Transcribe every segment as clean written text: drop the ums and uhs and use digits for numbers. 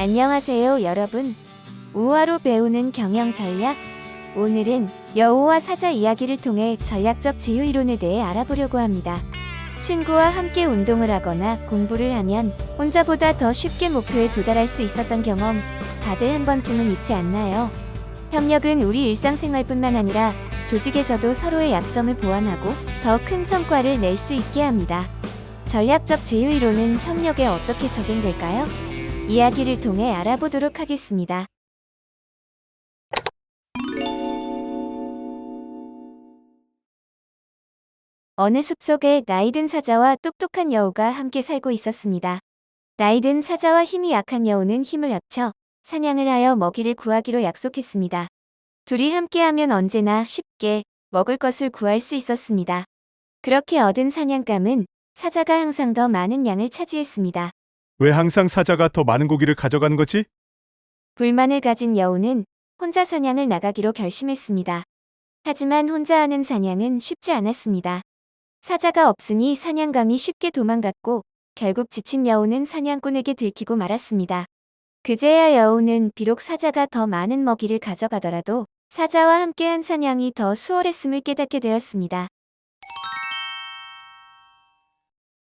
안녕하세요, 여러분. 우화로 배우는 경영 전략. 오늘은 여우와 사자 이야기를 통해 전략적 제휴 이론에 대해 알아보려고 합니다. 친구와 함께 운동을 하거나 공부를 하면 혼자보다 더 쉽게 목표에 도달할 수 있었던 경험 다들 한 번쯤은 있지 않나요? 협력은 우리 일상생활뿐만 아니라 조직에서도 서로의 약점을 보완하고 더 큰 성과를 낼 수 있게 합니다. 전략적 제휴 이론은 협력에 어떻게 적용될까요? 이야기를 통해 알아보도록 하겠습니다. 어느 숲속에 나이든 사자와 똑똑한 여우가 함께 살고 있었습니다. 나이든 사자와 힘이 약한 여우는 힘을 합쳐 사냥을 하여 먹이를 구하기로 약속했습니다. 둘이 함께하면 언제나 쉽게 먹을 것을 구할 수 있었습니다. 그렇게 얻은 사냥감은 사자가 항상 더 많은 양을 차지했습니다. 왜 항상 사자가 더 많은 고기를 가져가는 거지? 불만을 가진 여우는 혼자 사냥을 나가기로 결심했습니다. 하지만 혼자 하는 사냥은 쉽지 않았습니다. 사자가 없으니 사냥감이 쉽게 도망갔고 결국 지친 여우는 사냥꾼에게 들키고 말았습니다. 그제야 여우는 비록 사자가 더 많은 먹이를 가져가더라도 사자와 함께한 사냥이 더 수월했음을 깨닫게 되었습니다.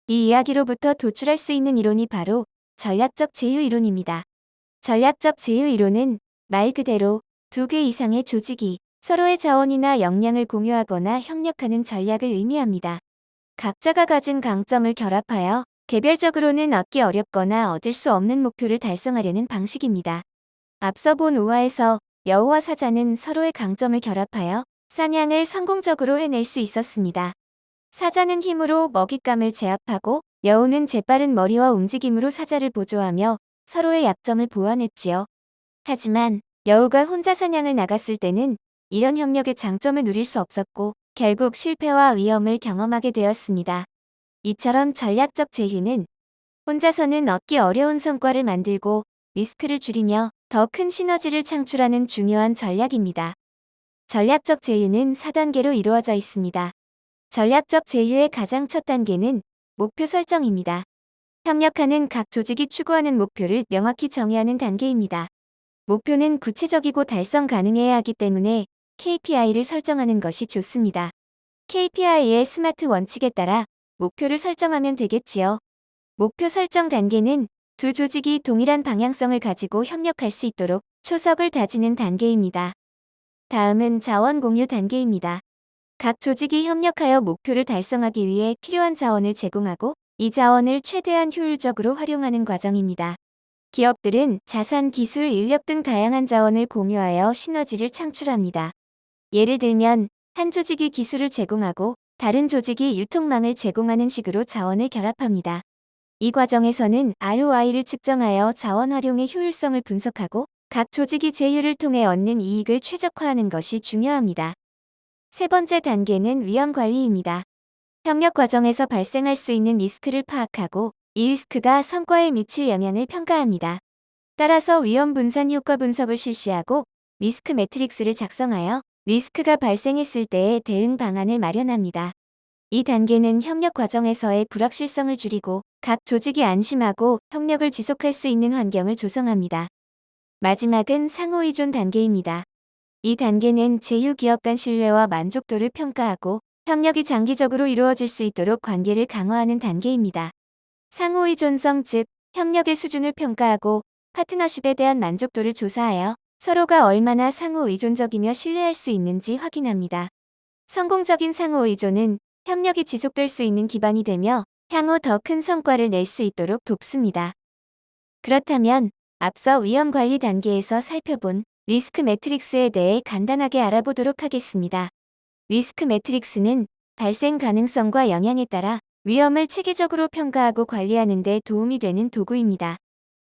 이 이야기로부터 도출할 수 있는 이론이 바로 전략적 제휴 이론입니다. 전략적 제휴 이론은 말 그대로 두 개 이상의 조직이 서로의 자원이나 역량을 공유하거나 협력하는 전략을 의미합니다. 각자가 가진 강점을 결합하여 개별적으로는 얻기 어렵거나 얻을 수 없는 목표를 달성하려는 방식입니다. 앞서 본 우화에서 여우와 사자는 서로의 강점을 결합하여 사냥을 성공적으로 해낼 수 있었습니다. 사자는 힘으로 먹잇감을 제압하고 여우는 재빠른 머리와 움직임으로 사자를 보조하며 서로의 약점을 보완했지요. 하지만 여우가 혼자 사냥을 나갔을 때는 이런 협력의 장점을 누릴 수 없었고 결국 실패와 위험을 경험하게 되었습니다. 이처럼 전략적 제휴는 혼자서는 얻기 어려운 성과를 만들고 리스크를 줄이며 더 큰 시너지를 창출하는 중요한 전략입니다. 전략적 제휴는 4단계로 이루어져 있습니다. 전략적 제휴의 가장 첫 단계는 목표 설정입니다. 협력하는 각 조직이 추구하는 목표를 명확히 정의하는 단계입니다. 목표는 구체적이고 달성 가능해야 하기 때문에 KPI를 설정하는 것이 좋습니다. KPI의 스마트 원칙에 따라 목표를 설정하면 되겠지요. 목표 설정 단계는 두 조직이 동일한 방향성을 가지고 협력할 수 있도록 초석을 다지는 단계입니다. 다음은 자원 공유 단계입니다. 각 조직이 협력하여 목표를 달성하기 위해 필요한 자원을 제공하고 이 자원을 최대한 효율적으로 활용하는 과정입니다. 기업들은 자산, 기술, 인력 등 다양한 자원을 공유하여 시너지를 창출합니다. 예를 들면 한 조직이 기술을 제공하고 다른 조직이 유통망을 제공하는 식으로 자원을 결합합니다. 이 과정에서는 ROI를 측정하여 자원 활용의 효율성을 분석하고 각 조직이 제휴를 통해 얻는 이익을 최적화하는 것이 중요합니다. 세 번째 단계는 위험 관리입니다. 협력 과정에서 발생할 수 있는 리스크를 파악하고 이 리스크가 성과에 미칠 영향을 평가합니다. 따라서 위험 분산 효과 분석을 실시하고 리스크 매트릭스를 작성하여 리스크가 발생했을 때의 대응 방안을 마련합니다. 이 단계는 협력 과정에서의 불확실성을 줄이고 각 조직이 안심하고 협력을 지속할 수 있는 환경을 조성합니다. 마지막은 상호의존 단계입니다. 이 단계는 제휴 기업 간 신뢰와 만족도를 평가하고 협력이 장기적으로 이루어질 수 있도록 관계를 강화하는 단계입니다. 상호의존성 즉 협력의 수준을 평가하고 파트너십에 대한 만족도를 조사하여 서로가 얼마나 상호의존적이며 신뢰할 수 있는지 확인합니다. 성공적인 상호의존은 협력이 지속될 수 있는 기반이 되며 향후 더 큰 성과를 낼 수 있도록 돕습니다. 그렇다면 앞서 위험 관리 단계에서 살펴본 리스크 매트릭스에 대해 간단하게 알아보도록 하겠습니다. 리스크 매트릭스는 발생 가능성과 영향에 따라 위험을 체계적으로 평가하고 관리하는 데 도움이 되는 도구입니다.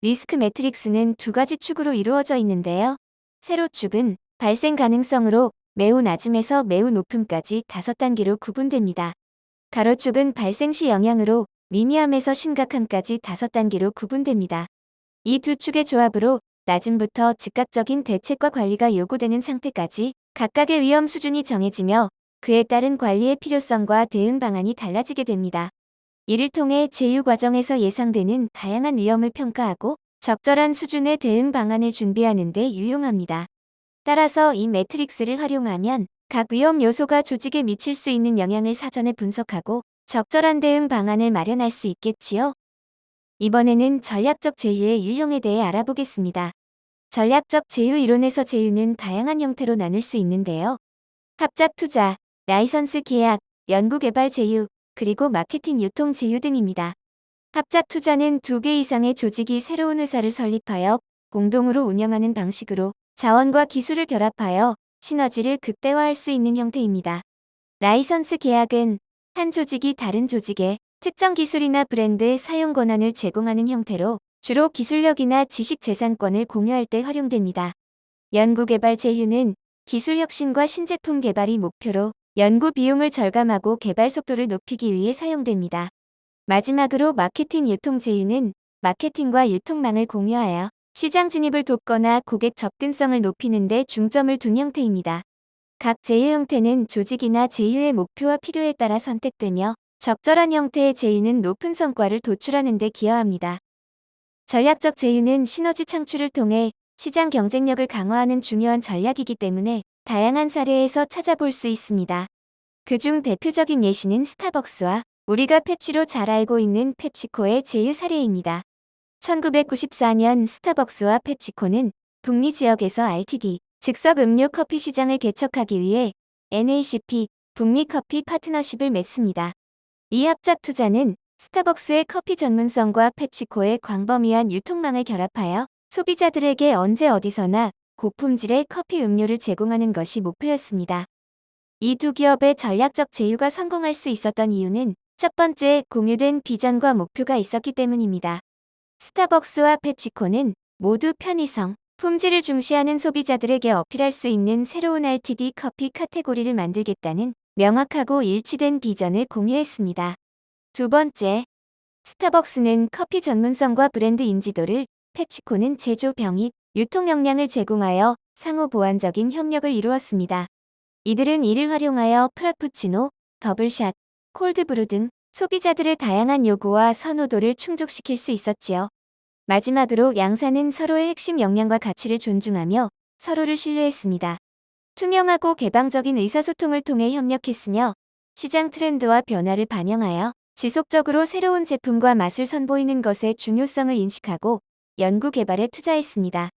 리스크 매트릭스는 두 가지 축으로 이루어져 있는데요. 세로축은 발생 가능성으로 매우 낮음에서 매우 높음까지 5단계로 구분됩니다. 가로축은 발생 시 영향으로 미미함에서 심각함까지 5단계로 구분됩니다. 이 두 축의 조합으로 낮음부터 즉각적인 대책과 관리가 요구되는 상태까지 각각의 위험 수준이 정해지며 그에 따른 관리의 필요성과 대응 방안이 달라지게 됩니다. 이를 통해 제휴 과정에서 예상되는 다양한 위험을 평가하고 적절한 수준의 대응 방안을 준비하는 데 유용합니다. 따라서 이 매트릭스를 활용하면 각 위험 요소가 조직에 미칠 수 있는 영향을 사전에 분석하고 적절한 대응 방안을 마련할 수 있겠지요. 이번에는 전략적 제휴의 유형에 대해 알아보겠습니다. 전략적 제휴 이론에서 제휴는 다양한 형태로 나눌 수 있는데요. 합작 투자, 라이선스 계약, 연구개발 제휴, 그리고 마케팅 유통 제휴 등입니다. 합작 투자는 2개 이상의 조직이 새로운 회사를 설립하여 공동으로 운영하는 방식으로 자원과 기술을 결합하여 시너지를 극대화할 수 있는 형태입니다. 라이선스 계약은 한 조직이 다른 조직에 특정 기술이나 브랜드의 사용 권한을 제공하는 형태로 주로 기술력이나 지식 재산권을 공유할 때 활용됩니다. 연구개발 제휴는 기술 혁신과 신제품 개발이 목표로 연구 비용을 절감하고 개발 속도를 높이기 위해 사용됩니다. 마지막으로 마케팅 유통 제휴는 마케팅과 유통망을 공유하여 시장 진입을 돕거나 고객 접근성을 높이는 데 중점을 둔 형태입니다. 각 제휴 형태는 조직이나 제휴의 목표와 필요에 따라 선택되며 적절한 형태의 제휴는 높은 성과를 도출하는 데 기여합니다. 전략적 제휴는 시너지 창출을 통해 시장 경쟁력을 강화하는 중요한 전략이기 때문에 다양한 사례에서 찾아볼 수 있습니다. 그중 대표적인 예시는 스타벅스와 우리가 펩시로 잘 알고 있는 펩시코의 제휴 사례입니다. 1994년 스타벅스와 펩시코는 북미 지역에서 RTD, 즉석 음료 커피 시장을 개척하기 위해 NACP, 북미 커피 파트너십을 맺습니다. 이 합작 투자는 스타벅스의 커피 전문성과 펩시코의 광범위한 유통망을 결합하여 소비자들에게 언제 어디서나 고품질의 커피 음료를 제공하는 것이 목표였습니다. 이 두 기업의 전략적 제휴가 성공할 수 있었던 이유는 첫 번째, 공유된 비전과 목표가 있었기 때문입니다. 스타벅스와 펩시코는 모두 편의성, 품질을 중시하는 소비자들에게 어필할 수 있는 새로운 RTD 커피 카테고리를 만들겠다는 명확하고 일치된 비전을 공유했습니다. 두 번째, 스타벅스는 커피 전문성과 브랜드 인지도를, 펩시코는 제조 병입, 유통 역량을 제공하여 상호 보완적인 협력을 이루었습니다. 이들은 이를 활용하여 프라푸치노, 더블샷, 콜드브루 등 소비자들의 다양한 요구와 선호도를 충족시킬 수 있었지요. 마지막으로 양사는 서로의 핵심 역량과 가치를 존중하며 서로를 신뢰했습니다. 투명하고 개방적인 의사소통을 통해 협력했으며 시장 트렌드와 변화를 반영하여 지속적으로 새로운 제품과 맛을 선보이는 것의 중요성을 인식하고 연구 개발에 투자했습니다.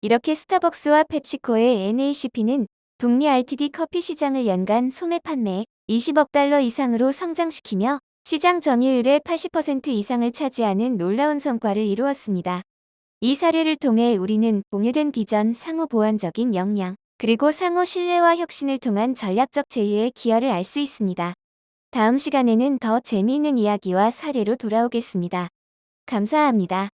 이렇게 스타벅스와 펩시코의 NACP는 북미 RTD 커피 시장을 연간 소매 판매액 20억 달러 이상으로 성장시키며 시장 점유율의 80% 이상을 차지하는 놀라운 성과를 이루었습니다. 이 사례를 통해 우리는 공유된 비전, 상호 보완적인 역량, 그리고 상호 신뢰와 혁신을 통한 전략적 제휴의 기여를 알 수 있습니다. 다음 시간에는 더 재미있는 이야기와 사례로 돌아오겠습니다. 감사합니다.